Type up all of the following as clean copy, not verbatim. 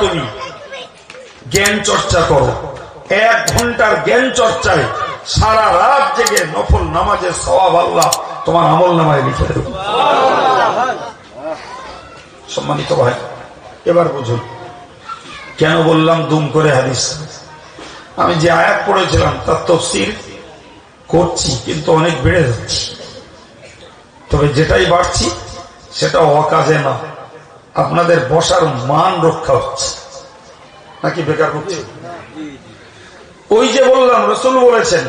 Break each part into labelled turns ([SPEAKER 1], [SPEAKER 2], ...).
[SPEAKER 1] তুমি জ্ঞান চর্চা করো, 1 ঘন্টার জ্ঞান চর্চায় সারা রাত জেগে নফল নামাজের সওয়াব আল্লাহ তোমার আমল নামায় লিখে দেবে। সম্মানিত ভাই, এবার বুঝুন কেন বললাম দুম করে হাদিস। আমি যে আয়াত পড়েছিলাম তার তাফসীর করছি, কিন্তু অনেক বেড়ে যাচ্ছি। তবে যেটাই বাড়ছি সেটা অকাজে না, আপনাদের বসার মান রক্ষা হচ্ছে, নাকি বেকার হচ্ছে? ওই যে বললাম রাসূল বলেছেন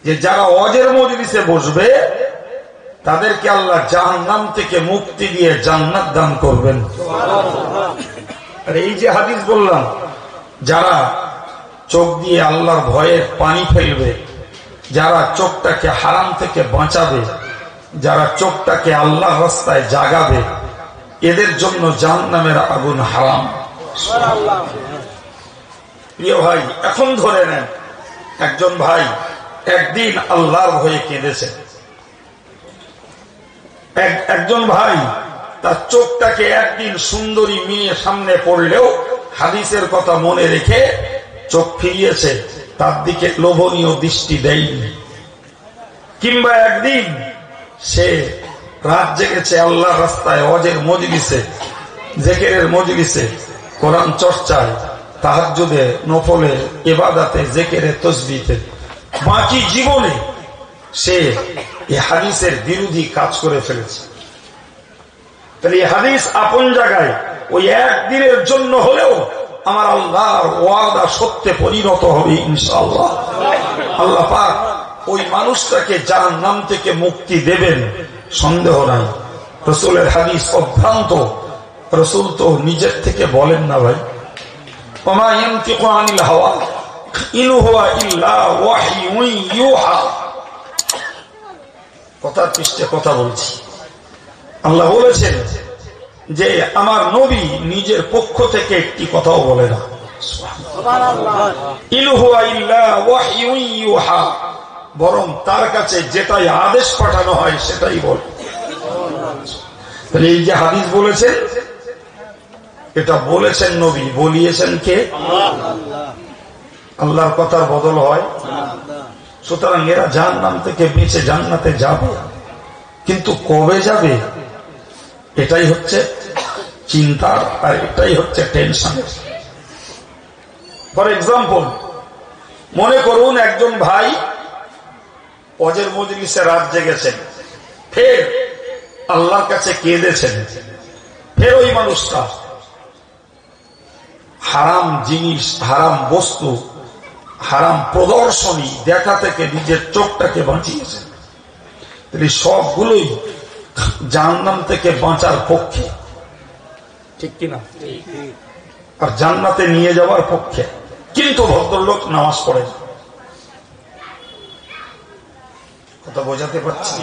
[SPEAKER 1] যে যারা ওয়াজের মজলিসে বসবে তাদেরকে আল্লাহ জাহান্নাম থেকে মুক্তি দিয়ে জান্নাত দান করবেন। আর এই যে হাদিস বললাম, যারা চোখ দিয়ে আল্লাহর ভয়ের পানি ফেলবে, যারা চোখটাকে হারাম থেকে বাঁচাবে, যারা চোখটাকে আল্লাহর রাস্তায় জাগাবে, এদের জন্য জাহান্নামের আগুন হারাম। প্রিয় ভাই, এখন ধরে নেন একজন ভাই একদিন আল্লাহর ভয়ে কেঁদেছে, একজন ভাই তার চোখটাকে একদিন সুন্দরী মেয়ে সামনে পড়লেও হাদিসের কথা মনে রেখে চোখ ফিরিয়েছে, তার দিকে লোভনীয় দৃষ্টি দেয়নি। কিংবা একদিন সে রাত জেগেছে আল্লাহর রাস্তায়, ওয়াজের মজলিসে, জিকিরের মজলিসে, কোরআন চর্চায়, তাহাজ্জুদে, নফলে, ইবাদতে, জিকিরে, তাসবিহে, বাকি জীবনে সে এই হাদিসের বিরোধী কাজ করে ফেলেছে। তাহলে এই হাদিস আপন জায়গায় ওই একদিনের জন্য হলেও আমার আল্লাহর ওয়াদা সত্যে পরিণত হবে ইনশাআল্লাহ। আল্লাহ পাক ওই মানুষটাকে জাহান্নাম থেকে মুক্তি দেবেন, সন্দেহ নাই। রাসূলের হাদিস অভ্রান্ত, রাসূল তো নিজের থেকে বলেন না ভাই। ওমা ইয়ানতিকু আনিল হাওয়া ইন হুয়া ইল্লা ওয়াহয়ুন ইউহা। কথার পৃষ্ঠে কথা বলছি। আল্লাহ বলেছেন যে আমার নবী নিজের পক্ষ থেকে একটি কথাও বলে না। ইন হুয়া ইল্লা ওয়াহয়ুন ইউহা, বরং তার কাছে যেটাই আদেশ পাঠানো হয় সেটাই বলে। তাহলে এই যে হাদিস বলেছেন, এটা বলেছেন নবী, বলিয়েছেন কে? আল্লাহর কথার বদল হয়। সুতরাং এরা জাহান্নাম থেকে বেঁচে জান্নাতে যাবে, কিন্তু কবে যাবে এটাই হচ্ছে চিন্তার, আর এটাই হচ্ছে টেনশন। ফর এক্সাম্পল, মনে করুন একজন ভাই ওয়াজের মজলিসে রাত জেগেছেন, ফের আল্লাহর কাছে কেঁদেছেন, ফের ওই মানুষটা হারাম জিনিস, হারাম বস্তু, হারাম প্রদর্শনী দেখা থেকে নিজের চোখটাকে বাঁচিয়েছেন। তাহলে সবগুলোই জাহান্নাম থেকে বাঁচার পক্ষে, ঠিক কিনা? আর জান্নাতে নিয়ে যাওয়ার পক্ষে। কিন্তু ভদ্রলোক নামাজ পড়ে না। কথা বোঝাতে পারছি?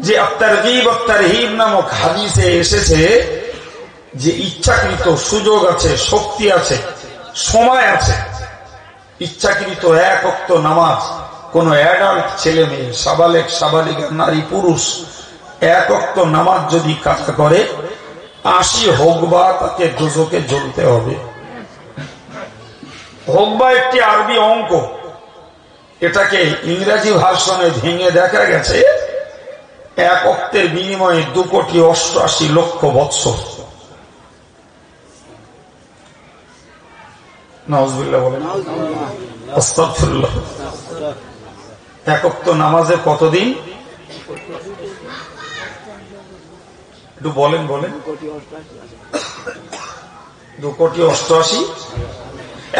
[SPEAKER 1] যে আত-তারগীব ওয়াত-তারহীব নামক হাদিসে এসেছে যে ইচ্ছাকৃত সুযোগ আছে, শক্তি আছে, সময় আছে, ইচ্ছাকৃত 1 ওয়াক্ত নামাজ কোন অ্যাডাল্ট ছেলে মেয়ে, সাবালেক সাবালিকা, নারী পুরুষ 1 ওয়াক্ত নামাজ যদি কাজা করে 80 হোকবা তাকে দোজখে জ্বলতে হবে। হোকবা একটি আরবি অঙ্ক, এটাকে ইংরেজি ভার্সনে ভেঙে দেখা গেছে 1 ওয়াক্তের বিনিময়ে 2,88,00,000 বৎসর। নাউযুবিল্লাহ বলেন, আস্তাগফিরুল্লাহ। 1 ওয়াক্ত নামাজে কতদিন? একটু বলেন। 2,88,00,000।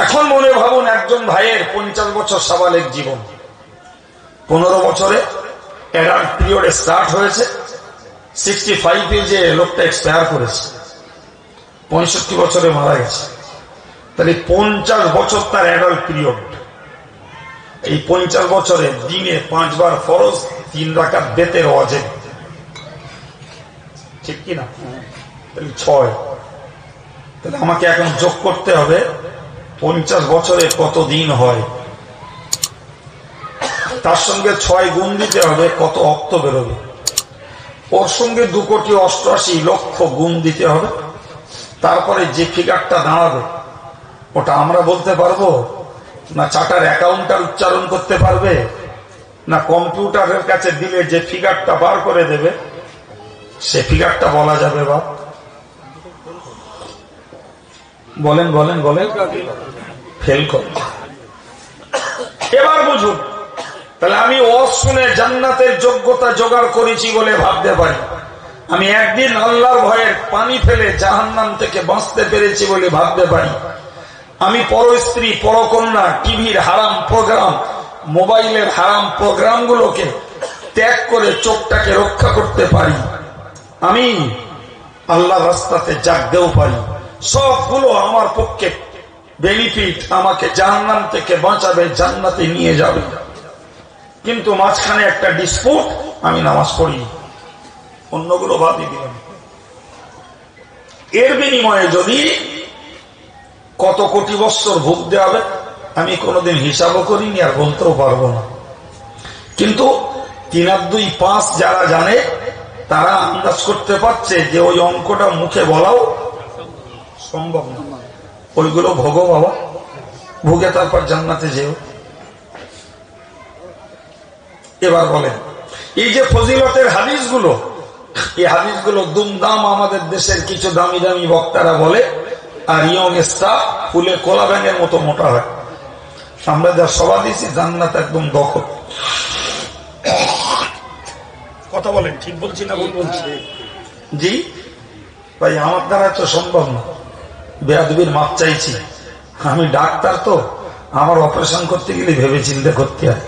[SPEAKER 1] এখন মনে ভাবুন একজন ভাইয়ের 50 বছর সাবালেক জীবন, 15 বছরে অ্যাডাল্ট পিরিয়ডে স্টার্ট হয়েছে, 65 এজে লোকটা এক্সপায়ার করেছে, 65 বছরে মারা গেছে। তাহলে 50 বছর তার অ্যাডাল্ট পিরিয়ড। এই 50 বছরে দিনে 5 বার ফরজ, 3 রাকাত বেতের ওয়াজিব, ঠিক কিনা? তাহলে 6। তাহলে আমাকে এখন যোগ করতে হবে 50 বছরে কত দিন হয়, তার সঙ্গে 6 গুণ দিতে হবে, কত অক্ত বেরোবে, ওর সঙ্গে 2,88,00,000 গুণ দিতে হবে, তারপরে যে ফিগারটা দাঁড়াবে ওটা আমরা বলতে পারবো না চার্টার অ্যাকাউন্টার উচ্চারণ করতে পারবে না কম্পিউটারের কাছে দিলে যে ফিগারটা বার করে দেবে সে ফিগারটা বলা যাবে? বা বলেন বলেন বলেন, ফেল করে। এবার বুঝুন, তাহলে আমি ওয়াজ শুনে জান্নাতের যোগ্যতা জোগাড় করেছি বলে ভাবতে পারি, আমি একদিন আল্লাহর ভয়ের পানি ফেলে জাহান্নাম থেকে বাঁচতে পেরেছি বলে ভাবতে পারি, আমি পরস্ত্রী পরকন্যা টিভির হারাম প্রোগ্রাম মোবাইলের হারাম প্রোগ্রামগুলোকে ত্যাগ করে চোখটাকে রক্ষা করতে পারি, আমি আল্লাহ রাস্তাতে জাগতেও পারি, সবগুলো আমার পক্ষে বেনিফিট, আমাকে জাহান্নাম থেকে বাঁচাবে, জান্নাতে নিয়ে যাবে। কিন্তু মাঝখানে একটা ডিসপুট, আমি নামাজ পড়ি, অন্যগুলো বাদ দিলাম। এর বিনিময়ে যদি কত কোটি বছর ভুগতে হবে আমি কোনোদিন হিসাবও করিনি, আর বলতেও পারবো না। কিন্তু 3 আর 2 5 যারা জানে তারা আন্দাজ করতে পারছে যে ওই অঙ্কটা মুখে বলাও সম্ভব না, ওইগুলো ভোগো বাবা, ভুগে তারপর জান্নাতে যেও। এবার বলেন, এই যে ফজিলতের হাদিসগুলো, এই হাদিসগুলো দুমদাম আমাদের দেশের কিছু দামি দামি বক্তারা বলে, আর ইয়ং স্টাফ ফুলে কলা ব্যাঙের মতো মোটা হয়। আমরা যা সভা দিয়েছি জান্নাত একদম দখল। কথা বলেন, ঠিক বলছি না ভুল বলছি? জি ভাই, আমার দ্বারা তো সম্ভব না, বেয়াদবির মাপ চাইছি। আমি ডাক্তার তো, আমার অপারেশন করতে গেলে ভেবে চিন্তা করতে হয়।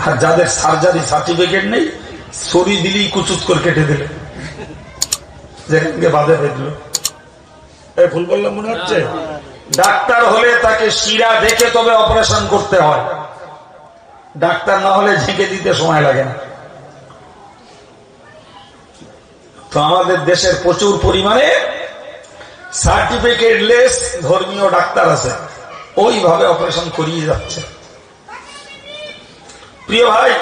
[SPEAKER 1] আর যাদের সার্জারি সার্টিফিকেট নেই, ছুরি দিলেই কুচুত করে কেটে দিলে, যেখানে বাধে বেঁধলো। ভুল বললাম মনে হচ্ছে? ডাক্তার হলে তাকে শিরা দেখে তবে অপারেশন করতে হয়, ডাক্তার না হলে ঝেঁকে দিতে সময় লাগে না। তো আমাদের দেশের প্রচুর পরিমাণে সার্টিফিকেট লেস ধর্মীয় ডাক্তার আছে, ওইভাবে অপারেশন করিয়ে যাচ্ছে। প্রিয় ভাই,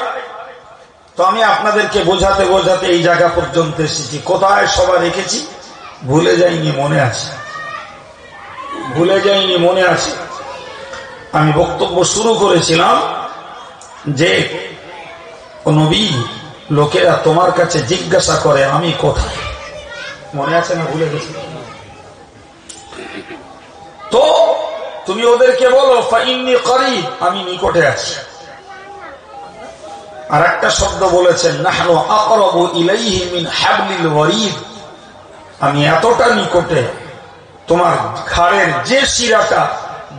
[SPEAKER 1] তো আমি আপনাদেরকে বোঝাতে বোঝাতে এই জায়গা পর্যন্ত এসেছি। কোথায় সভা রেখেছি ভুলে যাইনি, মনে আছে, ভুলে যাইনি, মনে আছে। আমি বক্তব্য শুরু করেছিলাম যে নবী, লোকেরা তোমার কাছে জিজ্ঞাসা করে আমি কোথায়, মনে আছে না? ভুলে গেছি। তো তুমি ওদেরকে বলো ফাইন্নী করিব, আমি নিকটে আছি। আর একটা শব্দ বলেছেন নাহনু আকরাবু ইলাইহি মিন হাবলিল ওয়ারিদ, আমি এতটা নিকটে, তোমার ঘাড়ের যে শিরাটা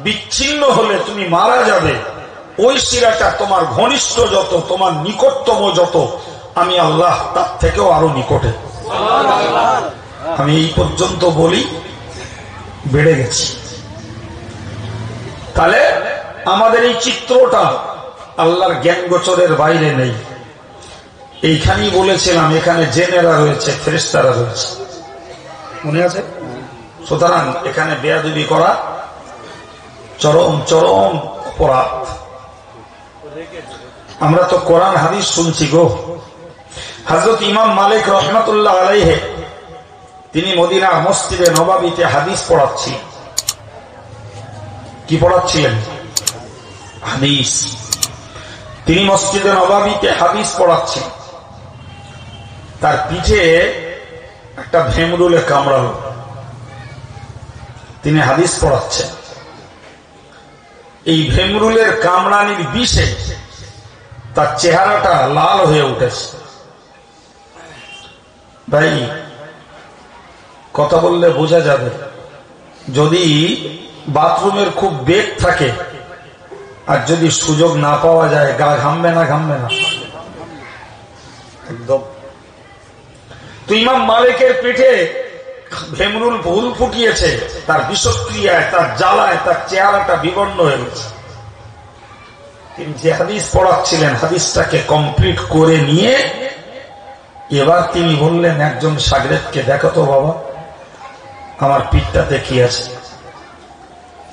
[SPEAKER 1] বিচ্ছিন্ন হলে তুমি মারা যাবে, ওই শিরাটা তোমার ঘনিষ্ঠ যত, তোমার নিকটতম যত, আমি আল্লাহ তার থেকেও আরো নিকটে। আমি এই পর্যন্ত বলি, বেড়ে গেছি। তাহলে আমাদের এই চিত্রটা আল্লাহর জ্ঞান গোচরের বাইরে নেই। এইখানেই বলেছিলাম এখানে জেনেরা রয়েছে, ফেরেশতারা রয়েছে, মনে আছে? সুতরাং এখানে বেয়াদবি করা চরম চরম অপরাধ। আমরা তো কোরআন হাদিস শুনছি গো। হযরত ইমাম মালিক রহমাতুল্লাহ আলাইহি তিনি মদিনার মসজিদে নববীতে হাদিস পড়াচ্ছিলেন। কি পড়াচ্ছিলেন? হাদিস। তিনি মসজিদে নববীতে হাদিস পড়াচ্ছেন, তার পিঠে একটা ভেমরুলে কামড়ালো। তিনি হাদিস পড়াচ্ছেন, এই ভেমরুলের কামড়ানির বিষে তার চেহারাটা লাল হয়ে উঠেছে। ভাই, কথা বললে বোঝা যাবে, যদি বাথরুমের খুব বেগ থাকে আর যদি সুযোগ না পাওয়া যায়, গা ঘামবে না? ঘামবে না একদম। তো ইমাম মালিকের পিঠে ভেমরুল ভুল ফুটিয়েছে, তার বিষক্রিয়ায়, তার জ্বালায় তার চেহারাটা বিবর্ণ হয়ে গেছে। তিনি যে হাদিস পড়াচ্ছিলেন, হাদিসটাকে কমপ্লিট করে নিয়ে এবার তিনি বললেন একজন শাগরেদকে, দেখো তো বাবা আমার পিঠটাতে কি আছে।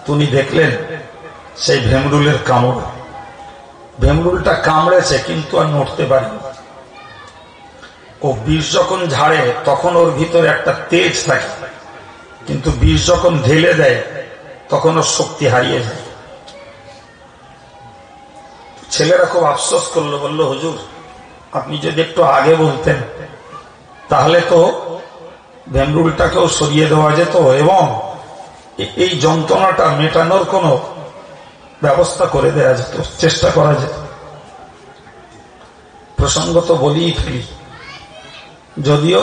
[SPEAKER 1] তিনি দেখলেন সেই ভেমরুলের কামড়, ভেমরুলটা কামড়েছে কিন্তু আর নড়তে পারেনি। ও বিষ যখন ঝাড়ে তখন ওর ভিতরে একটা তেজ থাকে, কিন্তু বিষ যখন ঢেলে দেয় তখন ওর শক্তি হারিয়ে যায়। ছেলেরা খুব আফসোস করলো, বলল হুজুর আপনি যদি একটু আগে বলতেন তাহলে তো ভেমরুলটাকেও সরিয়ে দেওয়া যেত এবং এই যন্ত্রণাটা মেটানোর কোনো ব্যবস্থা করে দেওয়া যেত, চেষ্টা করা যেত। প্রসঙ্গত বলিই ফেলি, যদিও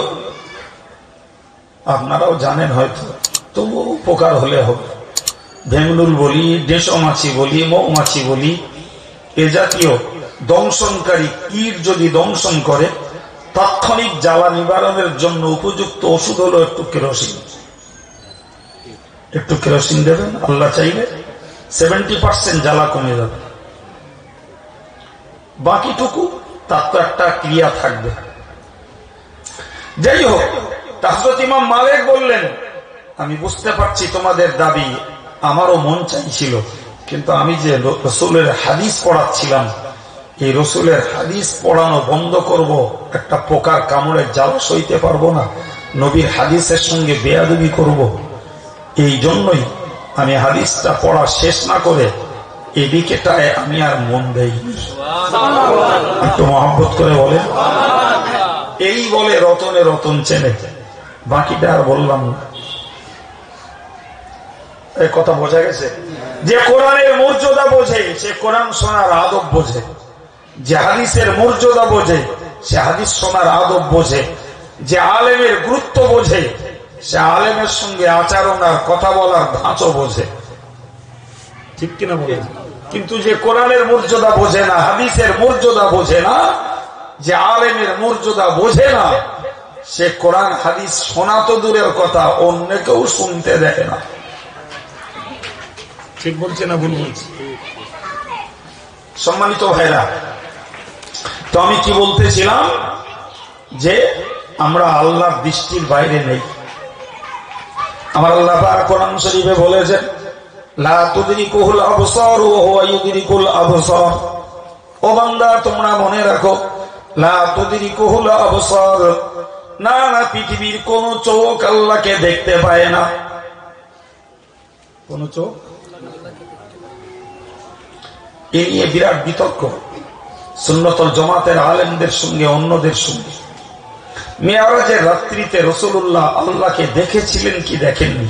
[SPEAKER 1] আপনারাও জানেন হয়তো, তবু উপকার হলে হবে। ভেমরুল বলি, ডেঁশো মাছি বলি, মৌমাছি বলি, এ জাতীয় দংশনকারী কীট যদি দংশন করে, তাৎক্ষণিক জ্বালা নিবারণের জন্য উপযুক্ত ওষুধ হলো একটু কেরোসিন। একটু কেরোসিন দেবেন, আল্লাহ চাইলে 70% জ্বালা কমে যাবে। বাকিটুকু তার তো একটা ক্রিয়া থাকবে। যাই হোক, হযরত ইমাম মালিক বললেন আমি বুঝতে পারছি তোমাদের দাবি, আমারও মন চাইছিল, কিন্তু আমি যে রসুলের হাদিস পড়াচ্ছিলাম, এই রসুলের হাদিস পড়ানো বন্ধ করব, একটা পোকার কামড়ের জ্বালা সইতে পারবো না, নবীর হাদিসের সঙ্গে বেয়াদবি করব, এই জন্যই আমি হাদিসটা পড়া শেষ না করে এদিকেটায় আমি আর মন দেইনি। একটু মহব্বত করে বলে, এই বলে রতনে রতন চেনে, বাকিটা আর বললাম না। এই কথা বোঝা গেছে? যে কোরআনের মর্যাদা বোঝে সে কোরআন শোনার আদব বোঝে, যে হাদিসের মর্যাদা বোঝে সে হাদিস শোনার আদব বোঝে, যে আলেমের গুরুত্ব বোঝে সে আলেমের সঙ্গে আচরণ আর কথা বলার ধাঁচও বোঝে। ঠিক কিনা বলে? কিন্তু যে কোরআনের মর্যাদা বোঝে না, হাদিসের মর্যাদা বোঝে না, যে আলেমের মর্যাদা বোঝে না, সে কোরআন হাদিস শোনা তো দূরের কথা, অন্যকেও শুনতে দেয় না। ঠিক বলছে না ভুল বলছে? সম্মানিত ভাইরা, তো আমি কি বলতেছিলাম, যে আমরা আল্লাহর দৃষ্টির বাইরে নেই। আমার আল্লাহ পাক কোরআন শরীফে বলেছেন লা তুদরিকুল আবসার ওয়া হুয়া ইউদরিকুল আবসার। ও বান্দা তোমরা মনে রাখো, লা তুদরিকুল আবসার, না না পৃথিবীর কোন চোখ আল্লাহকে দেখতে পায় না। কোন চোখ? এ নিয়ে বিরাট বিতর্ক সুন্নতুল জামাতের আলেমদের সঙ্গে অন্যদের সঙ্গে। মেরাজের রাত্রিতে রাসূলুল্লাহ আল্লাহকে দেখেছিলেন কি দেখেননি?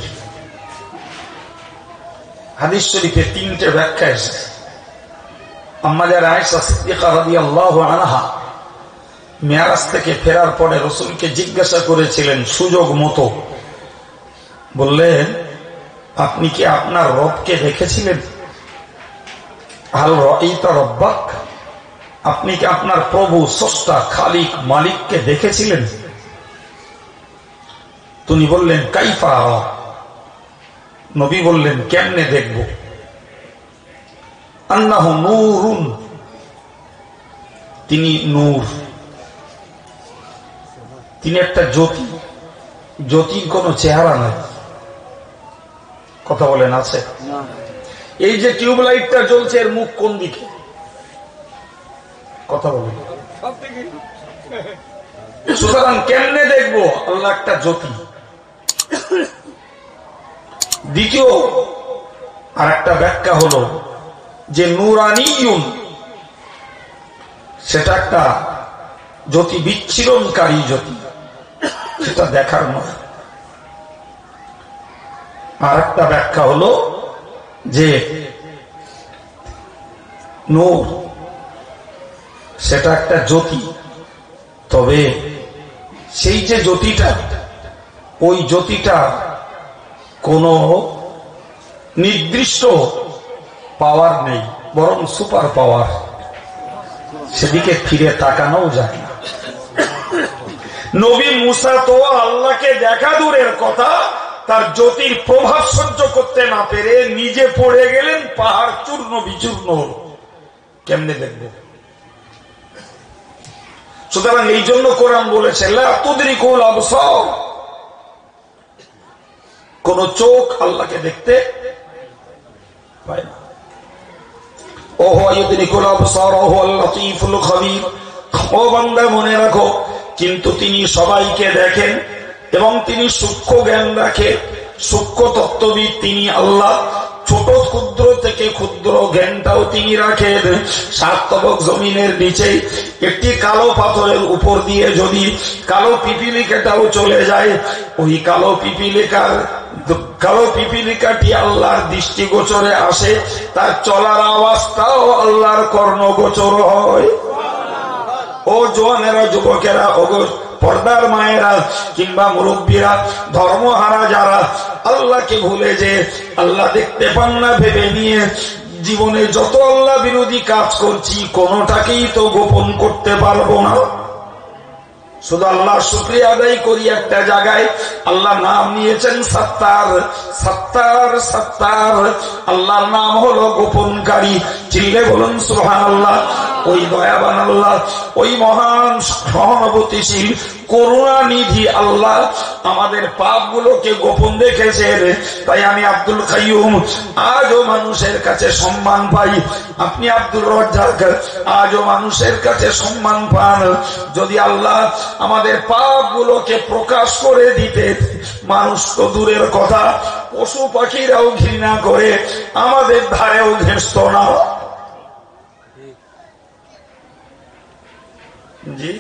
[SPEAKER 1] হাদিস শরীফে 3টে ব্যাখ্যা এসেছে। আম্মা জান আয়েশা সিদ্দিকা রাদিয়াল্লাহু আনহা মেরাজ থেকে ফেরার পরে রাসূলকে জিজ্ঞাসা করেছিলেন সুযোগ মতো, বললেন আপনি কি আপনার রবকে দেখেছিলেন? হাল রাআইতা রাব্বাক, আপনি কি আপনার প্রভু স্রষ্টা খালিক মালিককে দেখেছিলেন? তিনি বললেন কাইফা আরা, নবী বললেন কেমনে দেখব? আন্নাহু নূরুন, তিনি নূর, তিনি একটা জ্যোতি, জ্যোতির কোন চেহারা নাই। কথা বলেন আছে? এই যে টিউবলাইটটা জ্বলছে এর মুখ কোন দিকে? কথা বলেন। সুতরাং কেমনে দেখবো? আল্লাহ একটা জ্যোতি। দ্বিতীয় আর একটা ব্যাখ্যা হলো যে নূরানিয়ুন, সেটা একটা জ্যোতি, বিচ্ছিরণকারী জ্যোতি, সেটা দেখার নয়। আর একটা ব্যাখ্যা হলো যে নূর সেটা একটা জ্যোতি, তবে সেই যে জ্যোতিটা, ওই জ্যোতিটা কোন নির্দিষ্ট পাওয়ার নেই, বরং সুপার পাওয়ার, সেদিকে ফিরে তাকানো যায় না। নবী মুসা তো আল্লাহকে দেখা দূরের কথা, তার জ্যোতির প্রভাব সহ্য করতে না পেরে নিজে পড়ে গেলেন, পাহাড় চূর্ণ বিচূর্ণ হল, কেমনে দেখবে? সুতরাং এই জন্য কোরআন বলেছে লা তুদরিকুল আবসার, কোন চোখ আল্লাহকে দেখতে পায় না। ও হুয়া ইউদরিকুল আবসার ওয়া হুয়াল লাতীফুল খবীর, ও বান্দা মনে রাখো, কিন্তু তিনি সবাইকে দেখেন এবং তিনি সূক্ষ্ম জ্ঞান রাখেন। সূক্ষ্ম তত্ত্ববিদ তিনি আল্লাহ, ছোট ক্ষুদ্র থেকে ক্ষুদ্র জ্ঞানটাও তিনি রাখেন। সাত তবক জমিনের নিচে একটি কালো পাথরের উপর দিয়ে যদি কালো পিপিলিকাটাও চলে যায়, ওই কালো পিপিলিকাটি আল্লাহর দৃষ্টিগোচরে আসে, তার চলার আওয়াজটাও আল্লাহর কর্ণগোচর হয়। ও জোয়ানেরা, যুবকেরা, পর্দার মায়েরা কিংবা মুরব্বীরা, ধর্মহারা যারা আল্লাহকে ভুলে যে আল্লাহ দেখতে পান না ভেবে নিয়ে জীবনে যত আল্লাহ বিরোধী কাজ করছি কোনোটাকেই তো গোপন করতে পারবো না। শুধু আল্লাহ শুকরিয়া আদায় করি, একটা জায়গায় আল্লাহ নাম নিয়েছেন সত্তার। সত্তার সত্তার, আল্লাহর নাম হলো গোপনকারী। চিল্লে বলুন সুবহানাল্লাহ। ওই দয়াবান আল্লাহ, ওই মহান সহানুভূতিশীল করুণানিধি আল্লাহ আমাদের পাপগুলোকে গোপন রেখেছেন। তাই আমি আব্দুল কাইয়ুম আজও মানুষের কাছে সম্মান পাই, আপনি আব্দুর রাজ্জাক আজও মানুষের কাছে সম্মান পান। যদি আল্লাহ আমাদের পাপগুলোকে প্রকাশ করে দিতে, মানুষ তো দূরের কথা, পশু পাখিরাও ঘৃণা করে আমাদের ধারেও ঘেঁষত না। জি,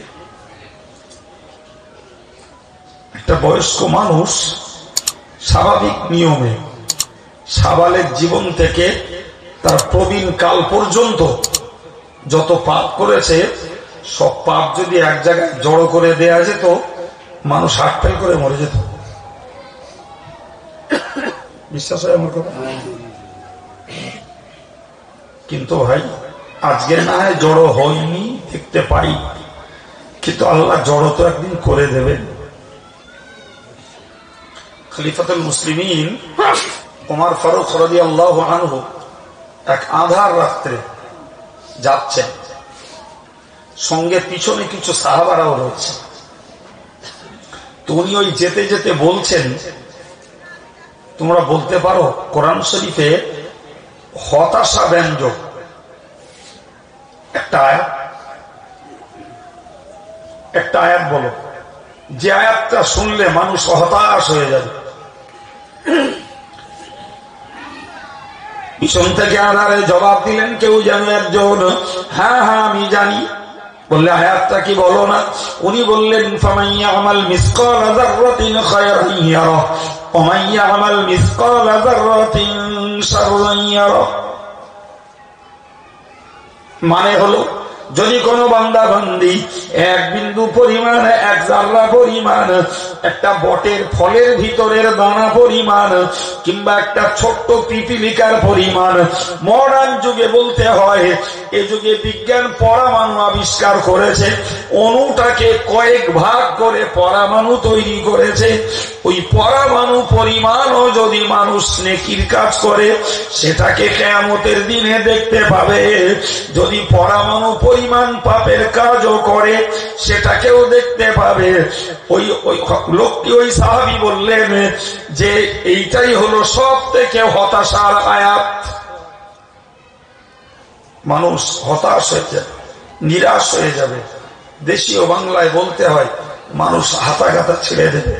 [SPEAKER 1] একটা বয়স্ক মানুষ স্বাভাবিক নিয়মে সাবালেক জীবন থেকে তার প্রবীণ কাল পর্যন্ত যত পাপ করেছে, সব পাপ যদি এক জায়গায় জড়ো করে দেয়া যেত, মানুষ হার্ট ফেল করে মরে যেত। বিশ্বাস হয় আমার কথা? কিন্তু ভাই, আজকে না হয় জড়ো হয়নি, দেখতে পাই, কিন্তু আল্লাহ জড়ো তো একদিন করে দেবেন। খলিফাতুল মুসলিমিন ওমর ফারুক রাদিয়াল্লাহু আনহু এক আঁধার রাত্রে যাচ্ছেন, সঙ্গে পিছনে কিছু সাহাবারাও রয়েছে। তো উনি ওই যেতে যেতে বলছেন, তোমরা বলতে পারো কোরআন শরীফে হতাশা ব্যঞ্জক একটা আয়াত বলো, যে আয়াতটা শুনলে মানুষ হতাশ হয়ে যাবে। পিছন থেকে আধারে জবাব দিলেন কেউ যেন একজন, হ্যাঁ হ্যাঁ আমি জানি। বললে আয়াতটা কি বলো না? উনি বললেন, ফামান ইয়ামাল মিসকালা যাররাতিন খায়রান ইয়ারা ওয়া মান ইয়ামাল মিসকালা যাররাতিন শাররান ইয়ারা। মানে হলো, যদি কোন বান্দা বান্দি এক বিন্দু পরিমাণ, এক জাররা পরিমাণ, একটা বটের ফলের ভিতরের দানা পরিমাণ, কিংবা একটা ছোট্ট পিপিলিকার পরিমাণ, মডার্ন যুগে বলতে হয়, এ যুগে বিজ্ঞান পরমাণু আবিষ্কার করেছে, অণুটাকে কয়েক ভাগ করে পরমাণু তৈরি করেছে। ওই পরমাণু পরিমাণও যদি মানুষ নেকির কাজ করে, সেটাকে কিয়ামতের দিনে দেখতে পাবে। যদি পরমাণু পরিমাণ পাপের কাজও করে, সেটাকেও দেখতে পাবে। ওই লোকটি, ওই সাহাবী বললেন যে এইটাই হলো সব থেকে হতাশার আয়াত। মানুষ হতাশ হয়ে যাবে, নিরাশ হয়ে যাবে। দেশীয় বাংলায় বলতে হয়, মানুষ হাতাঘাতা ছেড়ে দেবে।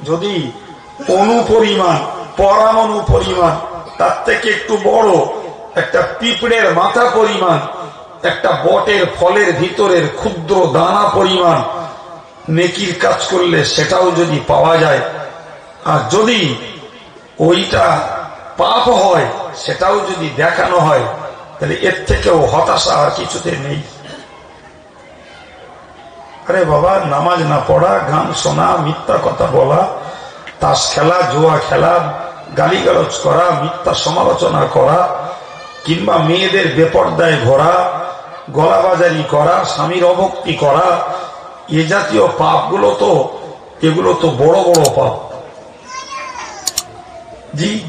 [SPEAKER 1] যদি অনুপরিমাণ, পরমাণু পরিমাণ, তার থেকে একটু বড় একটা পিঁপড়ের মাথা পরিমাণ, একটা বটের ফলের ভিতরের ক্ষুদ্র দানা পরিমাণ নেকির কাজ করলে সেটাও যদি পাওয়া যায়, আর যদি ওইটা পাপ হয় সেটাও যদি দেখানো হয়, তাহলে এর থেকেও হতাশা আর কিছুতে নেই। আরে বাবা, নামাজ না পড়া, গান শোনা, মিথ্যা কথা বলা, তাস খেলা, জুয়া খেলা, গালিগালাজ করা, মিথ্যা সমালোচনা করা, কিংবা মেয়েদের বেপর্দায় ঘোরা, গলাবাজারি করা, স্বামীর অভক্তি করা, এ জাতীয় পাপগুলো তো, এগুলো তো বড় বড় পাপ।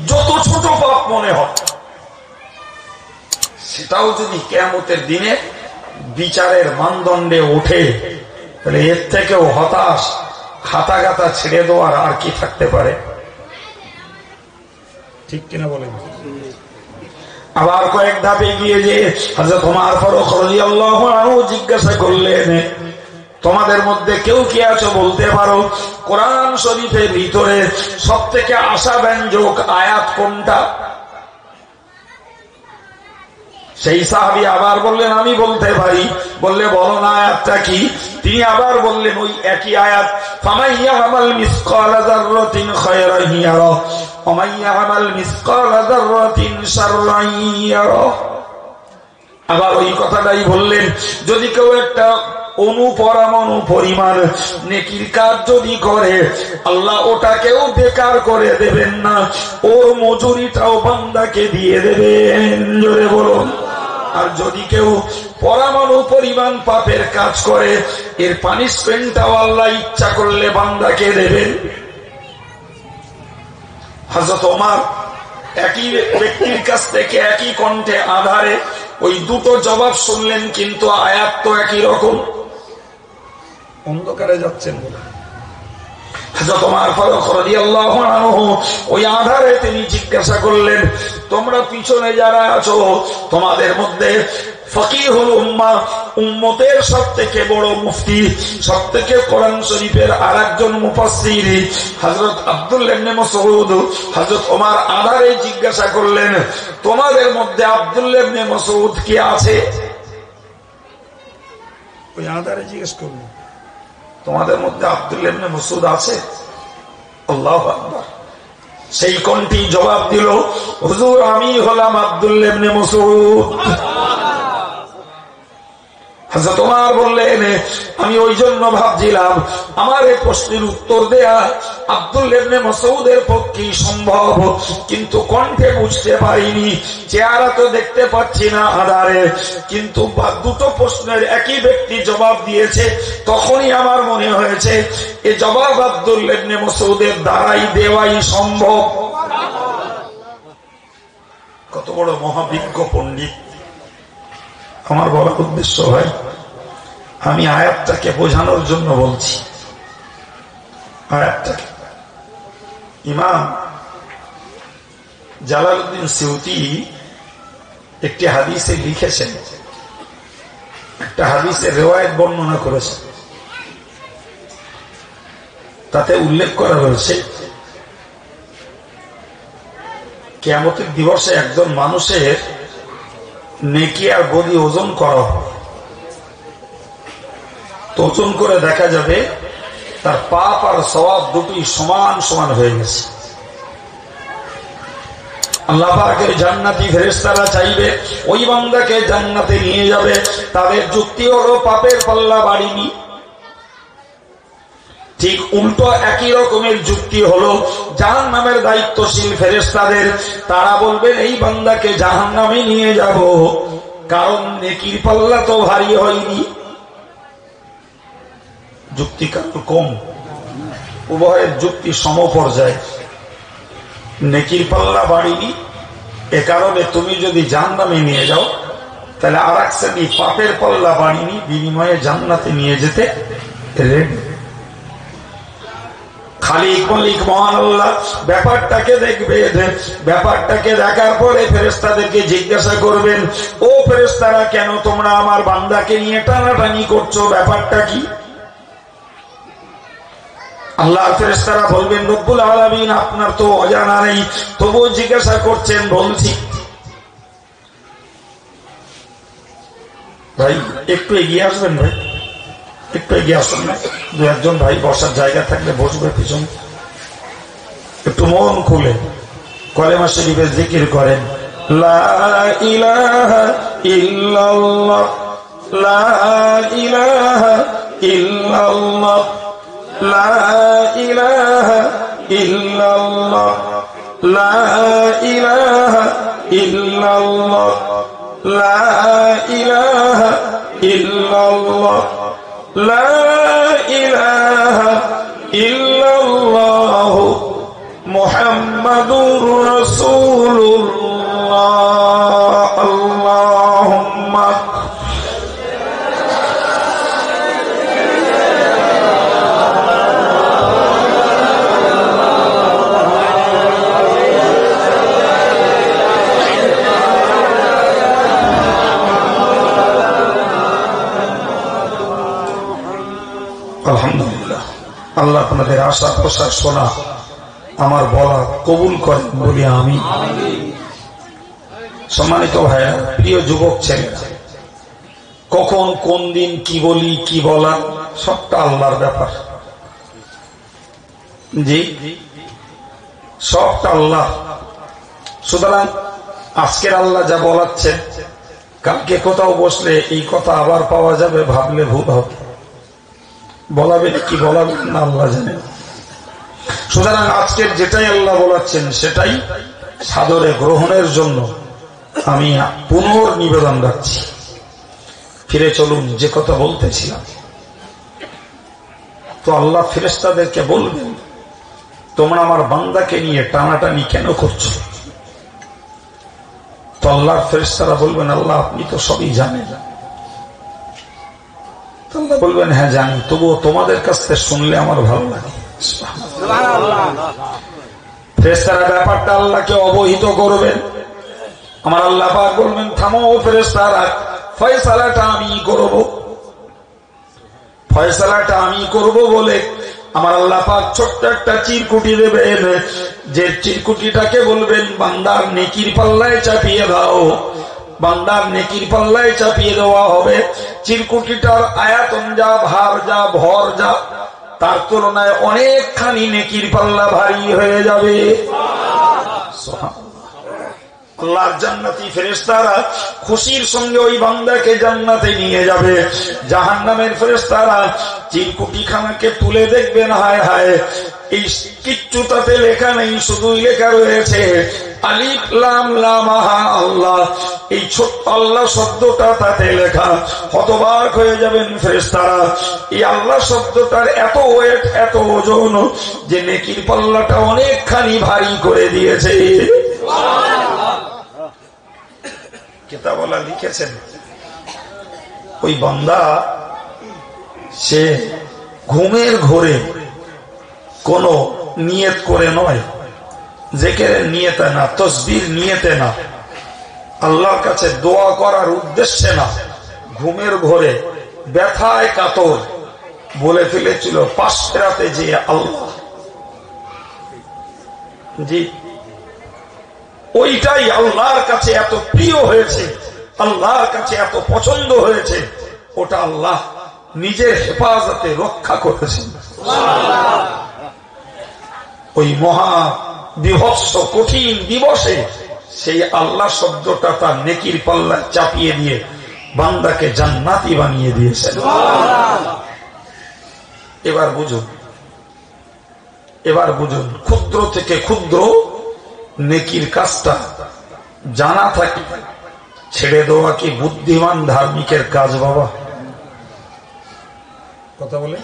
[SPEAKER 1] যত ছোট পাপ মনে হয়, সেটাও যদি কিয়ামতের দিনে বিচারের মানদণ্ডে ওঠে, তাহলে এর থেকেও হতাশ, হাতাগাতা ছেড়ে দেওয়ার আর কি থাকতে পারে? ঠিক কিনা বলেন? আবার কয়েক ধাপে গিয়ে যে হযরত ওমর ফারুক রাদিয়াল্লাহু আনহু জিজ্ঞাসা করলেন, তোমাদের মধ্যে কেউ কি আছো বলতে পারো কোরআন শরীফের ভিতরে সবথেকে আশাব্যঞ্জক আয়াত কোনটা? সেই সাহাবী আবার বললেন আমি বলতে পারি। বললে বলো না আয়াতটা কি? তিনি আবার বললেন ওই একই আয়াত, ফামান ইয়ামাল মিসকালা যাররাতিন খায়রান ইয়ারা ওয়া মান ইয়ামাল মিসকালা যাররাতিন শাররান ইয়ারা। আবার ওই কথাটাই বললেন, যদি কেউ একটা অনুপরমাণু পরিমাণ নেকির কাজ যদি করে আল্লাহ ওটাকেও বেকার করে দেবেন না, ওর মজুরিটাও বান্দাকে দিয়ে দেবেন। জোরে বলুন। আর যদি কেউ পরমাণু পরিমাণ পাপের কাজ করে এর পানিশমেন্টটাও আল্লাহ ইচ্ছা করলে বান্দাকে দেবেন। হযরত ওমর একই ব্যক্তির কাছ থেকে একই কণ্ঠে আধারে ওই দুটো জবাব শুনলেন, কিন্তু আয়াত তো একই রকম। অন্ধকারে যাচ্ছেন বলে হযরত ওমর ফারুক রাদিয়াল্লাহু আনহু ওই আধারে তিনি জিজ্ঞাসা করলেন, তোমরা পিছনে যারা আছো তোমাদের মধ্যে ফকিহুল উম্মাহ, উম্মতের সবথেকে বড় মুফতি, সবথেকে কোরআন শরীফের আরেকজন মুফাসসির হযরত আব্দুল্লাহ ইবনে মাসউদ, হযরত ওমর আধারে জিজ্ঞাসা করলেন, তোমাদের মধ্যে আব্দুল্লাহ ইবনে মাসউদ কি আছে? ওই আধারে জিজ্ঞেস করলেন, তোমাদের মধ্যে আব্দুল্লাহ ইবনে মাসউদ আছে? আল্লাহু আকবার। সেই কোনটি জবাব দিল, হুজুর আমি হলাম আব্দুল্লাহ ইবনে মাসউদ। হযরত ওমর বললেন, আমি ওই জন্য ভাবছিলাম আমার এই প্রশ্নের উত্তর দেয়া আব্দুল্লাহ ইবনে মাসউদের পক্ষে সম্ভব, কিন্তু কণ্ঠে বুঝতে পারিনি, চেহারা তো দেখতে পাচ্ছি না আধারে, কিন্তু দুটো প্রশ্নের একই ব্যক্তি জবাব দিয়েছে। তখনই আমার মনে হয়েছে এই জবাব আব্দুল্লাহ ইবনে মাসউদের দ্বারাই দেওয়াই সম্ভব। কত বড় মহাবিজ্ঞ পণ্ডিত। আমার বড় উদ্দেশ্য ভাই, আমি আয়াতটাকে বোঝানোর জন্য বলছি। আয়াতটাকে ইমাম জালালউদ্দিন সিউতি একটি হাদিসে লিখেছেন, একটা হাদিসের রিওয়ায়াত বর্ণনা করেছেন। তাতে উল্লেখ করা হয়েছে কিয়ামতের দিবসে একজন মানুষের নেকি আর বদি ওজন করা হবে। তো ওজন করে দেখা যাবে তার পাপ আর সওয়াব দুটি সমান সমান হয়ে গেছে। আল্লাহ পাকের জান্নাতি ফেরেশতারা চাইবে ওই বান্দাকে জান্নাতে নিয়ে যাবে। তাদের যুক্তি হলো পাপের পাল্লা বাড়িনি। ঠিক উল্টো একই রকমের যুক্তি হলো জাহান্নামের দায়িত্বশীল ফেরেশতাদের। তারা বলবেন এই বান্দাকে জাহান্নামে নিয়ে যাব, কারণ নেকির পাল্লা তো ভারী হয়নি। যুক্তি কম, উভয়ের যুক্তি সমপর্যায়ে। নেকির পাল্লা বাড়িনি, এ কারণে তুমি যদি জাহান্নামে নিয়ে যাও তাহলে আর এক শ্রেণী পাপের পাল্লা বাড়িনি, বিনিময়ে জান্নাতে নিয়ে যেতে রেডি। খালিক মালিক মহান আল্লাহ ব্যাপারটাকে দেখবে। ব্যাপারটাকে দেখার পরে ফেরেশতাদেরকে জিজ্ঞাসা করবেন, ও ফেরেশতারা কেন তোমরা আমার বান্দাকে নিয়ে টানাটানি করছো, ব্যাপারটা কি? আল্লাহ ফেরেশতারা বলবেন, রব্বুল আলামিন আপনার তো অজানা নেই, তবুও জিজ্ঞাসা করছেন। বলছি ভাই একটু এগিয়ে আসবেন, ভাই একটু এগিয়ে আসুন না। দু একজন ভাই বসার জায়গা থাকলে বসবে পিছন। একটু মন খুলে কলেমা শরীফের জিকির করেন, লা ইলাহা ইল্লাল্লাহ, লা ইলাহা ইল্লাল্লাহ, লা ইলাহা ইল্লাল্লাহ, লা ইলাহা ইল্লাল্লাহ, লা ইলাহা ইল্লাল্লাহ, লা ইলাহা ইল্লাল্লাহ মুহাম্মাদুর রাসূলুল্লাহ। আল্লাহুম্মা আল্লাহ আপনাদের আশা প্রশাস শোনা আমার বলা কবুল করেন বলি আমি। সম্মানিত ভাইয়া, প্রিয় যুবক ছেলেরা, কখন কোন দিন কি বলি কি বলা সবটা আল্লাহর ব্যাপার। জি, সবটা আল্লাহ। সুতরাং আজকের আল্লাহ যা বলাচ্ছেন, কালকে কোথাও বসলে এই কথা আবার পাওয়া যাবে, ভাবলে ভুল হবে। বলাবেন কি বলাবেন না আল্লাহ জানেন। সুতরাং আজকের যেটাই আল্লাহ বলাচ্ছেন সেটাই সাদরে গ্রহণের জন্য আমি পুনর্নিবেদন রাখছি। ফিরে চলুন যে কথা বলতেছিলাম। তো আল্লাহ ফেরেশতাদেরকে বলবেন, তোমরা আমার বান্দাকে নিয়ে টানাটানি কেন করছো? তো আল্লাহর ফেরেশতারা বলবেন, আল্লাহ আপনি তো সবই জানেন। আল্লাহ বলবেন, হ্যাঁ জানি, তবুও তোমাদের কাছ থেকে শুনলে আমার ভালো লাগে। ফেরেশতারা ব্যাপারটা আল্লাহকে অবহিত করবেন। আমার আল্লাহ পাক বলবেন, থামো ফেরেশতারা, ফয়সালাটা আমি করব। ফয়সালাটা আমি করব বলে আমার আল্লাহ পাক ছোট্ট একটা চিরকুটি দেবেন, যে চিরকুটিটাকে বলবেন বান্দার নেকির পাল্লায় চাপিয়ে দাও। বান্দার নেকির পাল্লায় চাপিয়ে দেওয়া হবে। চিরকুটিটার আয়াতন যা, ভার যা, ভর যা, তার তুলনায় অনেকখানি নেকির পাল্লা ভারী হয়ে যাবে। আল্লাহর জান্নাতি ফেরেশতারা খুশির সঙ্গে ওই বান্দাকে জান্নাতে নিয়ে যাবে। জাহান্নামের ফেরেশতারা চিরকুটিখানাকে তুলে দেখবেন, হায় হায়, এই কিচ্ছু তাতে লেখা নেই, শুধুই লেখা রয়েছে আলিফ লাম লাম হা আল্লাহ। এই ছোট্ট আল্লাহ শব্দটা তাতে লেখা। হতবাক হয়ে যাবেন ফেরেশতারা। এই আল্লাহ শব্দটার এত ওয়েট, এত ওজন যে নেকির পাল্লাটা অনেকখানি ভারী করে দিয়েছে। কিতাবওয়ালা লিখেছেন, ওই বান্দা সে ঘুমের ঘোরে কোন নিয়ত করে নয়, জিকিরের নিয়তে না, তাসবির নিয়তে না, আল্লাহর কাছে দোয়া করার উদ্দেশ্যে না, ঘুমের ঘোরে ব্যথায় কাতর বলে ফেলেছিল পাশরাতে যে আল্লাহ। জি, ওইটাই আল্লাহর কাছে এত প্রিয় হয়েছে, আল্লাহর কাছে এত পছন্দ হয়েছে, ওটা আল্লাহ নিজের হেফাজতে রক্ষা করেছেন। ওই মহা বিভৎস কঠিন দিবসে সেই আল্লাহ শব্দটা তার নেকির পাল্লা চাপিয়ে দিয়ে বান্দাকে জান্নাতি বানিয়ে দিয়েছেন। এবার বুঝুন, এবার বুঝুন, ক্ষুদ্র থেকে ক্ষুদ্র নেকির কাজটা জানা থাকে ছেড়ে দেওয়া কি বুদ্ধিমান ধার্মিকের কাজ? বাবা কথা বলে,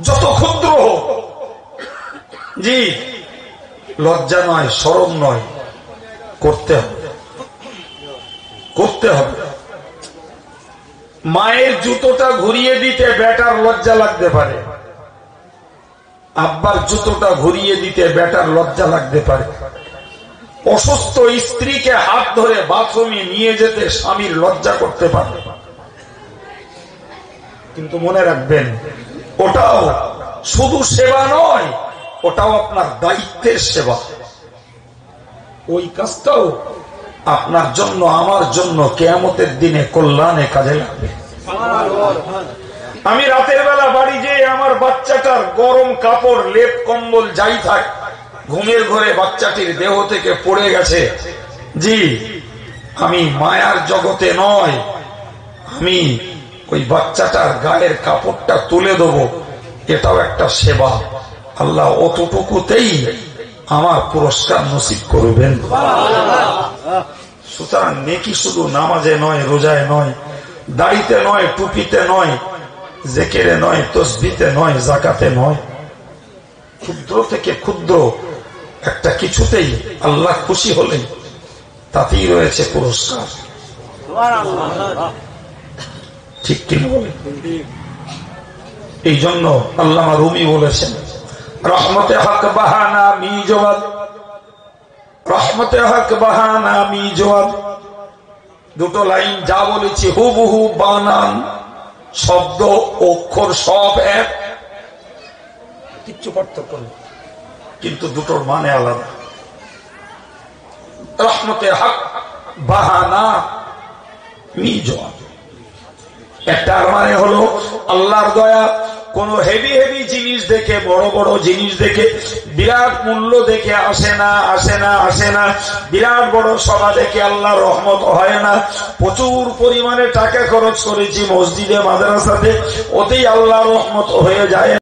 [SPEAKER 1] যত ক্ষুদ্র হোক, জি, লজ্জা নয়, শরম নয়, করতে হবে, করতে হবে। মায়ের জুতোটা ঘুরিয়ে দিতে বেটার লজ্জা লাগতে পারে, আব্বার জুতোটা ঘুরিয়ে দিতে বেটার লজ্জা লাগতে পারে, অসুস্থ স্ত্রীকে হাত ধরে বাথরুমে নিয়ে যেতে স্বামীর লজ্জা করতে পারে। কিন্তু মনে রাখবেন, ওটাও শুধু সেবা নয়, ওটাও আপনার দায়িত্বের সেবা। ওই কাজটাও আপনার জন্য, আমার জন্য কিয়ামতের দিনে কল্যাণে কাজে লাগবে। আমি রাতের বেলা বাড়ি যেয়ে আমার বাচ্চাটার গরম কাপড়, লেপ, কম্বল যাই থাক, ঘুমের ঘরে বাচ্চাটির দেহ থেকে পড়ে গেছে, জি, আমি মায়ার জগতে নয়, আমি ওই বাচ্চাটার গায়ের কাপড়টা তুলে দেবো, এটাও একটা সেবা। আল্লাহ অতটুকুতেই আমার পুরস্কার নসিব করবেন। সুতরাং নেকি শুধু নামাজে নয়, রোজায় নয়, দাড়িতে নয়, টুপিতে নয়, জিকিরে নয়, তাসবিতে নয়, যাকাতে নয়, ক্ষুদ্র থেকে ক্ষুদ্র একটা কিছুতেই আল্লাহ খুশি হলেন তাতেই রয়েছে পুরস্কার। ঠিক কিনা বলে? এই জন্য আল্লামা রুমি বলেছেন, রহমতে হক বাহানা মি জওয়াব, রহমতে হক বাহানা মি জওয়াব। দুটো লাইন যা বলেছি হুবহু বানান, শব্দ অক্ষর সব এক,
[SPEAKER 2] কিচ্ছু পার্থক্য নেই,
[SPEAKER 1] কিন্তু দুটোর মানে আলাদা। রহমতে হক বাহানা মিজান, একটার মানে হলো আল্লাহর দয়া, কোন হেভি হেভি জিনিস দেখে, বড় বড় জিনিস দেখে, বিরাট মূল্য দেখে আসে না, আসে না, আসে না। বিরাট বড় সভা দেখে আল্লাহর রহমত হয় না। প্রচুর পরিমাণে টাকা খরচ করেছি মসজিদে মাদ্রাসাতে, ওতেই আল্লাহর রহমত হয়ে যায়